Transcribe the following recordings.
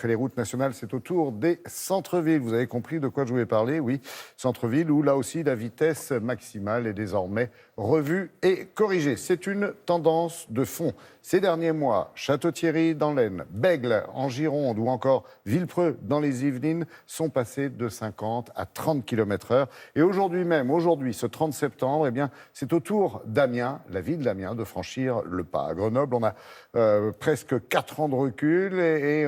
après les routes nationales, c'est au tour des centres-villes. Vous avez compris de quoi je voulais parler, oui. Centre-ville où là aussi la vitesse maximale est désormais revue et corrigée. C'est une tendance de fond. Ces derniers mois, Château-Thierry dans l'Aisne, Bègles en Gironde ou encore Villepreux dans les Yvelines sont passés de 50 à 30 km/h. Et aujourd'hui même, ce 30 septembre, eh bien, c'est au tour d'Amiens, la ville d'Amiens, de franchir le pas. À Grenoble, on a presque 4 ans de recul et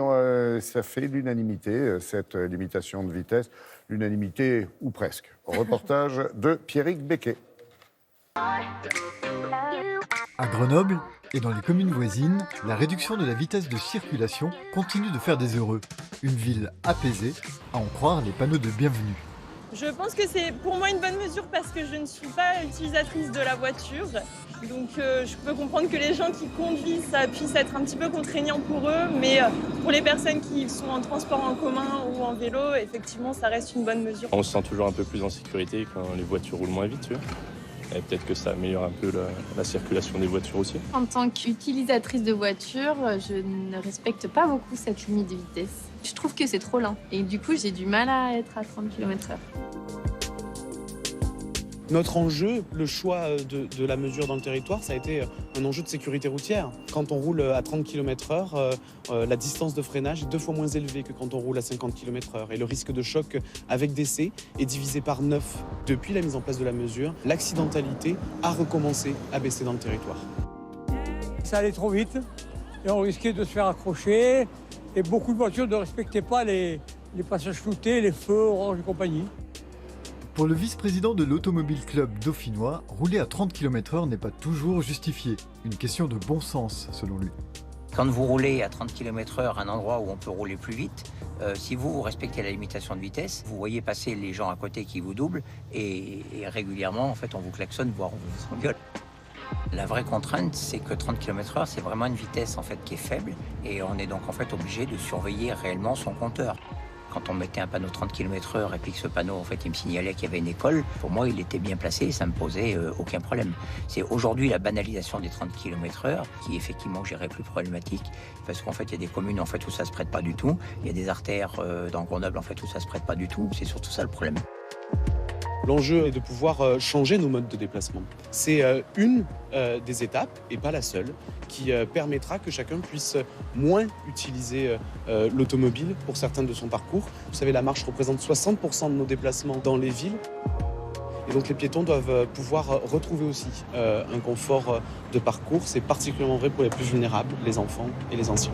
ça fait l'unanimité, cette limitation de vitesse. L'unanimité ou presque. Reportage de Pierrick Becquet. À Grenoble et dans les communes voisines, la réduction de la vitesse de circulation continue de faire des heureux. Une ville apaisée, à en croire les panneaux de bienvenue. Je pense que c'est pour moi une bonne mesure parce que je ne suis pas utilisatrice de la voiture. Donc je peux comprendre que les gens qui conduisent, ça puisse être un petit peu contraignant pour eux. Mais pour les personnes qui sont en transport en commun ou en vélo, effectivement, ça reste une bonne mesure. On se sent toujours un peu plus en sécurité quand les voitures roulent moins vite, tu vois. Et peut-être que ça améliore un peu la circulation des voitures aussi. En tant qu'utilisatrice de voiture, je ne respecte pas beaucoup cette limite de vitesse. Je trouve que c'est trop lent et du coup j'ai du mal à être à 30 km/h. Notre enjeu, le choix de la mesure dans le territoire, ça a été un enjeu de sécurité routière. Quand on roule à 30 km/h, la distance de freinage est 2 fois moins élevée que quand on roule à 50 km/h. Et le risque de choc avec décès est divisé par 9. Depuis la mise en place de la mesure, l'accidentalité a recommencé à baisser dans le territoire. Ça allait trop vite et on risquait de se faire accrocher. Et beaucoup de voitures ne respectaient pas les passages floutés, les feux orange et compagnie. Pour le vice-président de l'Automobile Club dauphinois, rouler à 30 km/h n'est pas toujours justifié. Une question de bon sens, selon lui. Quand vous roulez à 30 km/h à un endroit où on peut rouler plus vite, si vous respectez la limitation de vitesse, vous voyez passer les gens à côté qui vous doublent et régulièrement, en fait, on vous klaxonne, voire on vous engueule. La vraie contrainte, c'est que 30 km/h, c'est vraiment une vitesse en fait, qui est faible et on est donc en fait obligé de surveiller réellement son compteur. Quand on mettait un panneau 30 km/h et puis que ce panneau, en fait, il me signalait qu'il y avait une école, pour moi, il était bien placé et ça ne me posait aucun problème. C'est aujourd'hui la banalisation des 30 km/h qui, effectivement, j'irais plus problématique parce qu'en fait, il y a des communes en fait, où ça ne se prête pas du tout. Il y a des artères dans Grenoble en fait, où ça ne se prête pas du tout. C'est surtout ça le problème. L'enjeu est de pouvoir changer nos modes de déplacement. C'est une des étapes, et pas la seule, qui permettra que chacun puisse moins utiliser l'automobile pour certains de son parcours. Vous savez, la marche représente 60% de nos déplacements dans les villes. Et donc les piétons doivent pouvoir retrouver aussi un confort de parcours. C'est particulièrement vrai pour les plus vulnérables, les enfants et les anciens.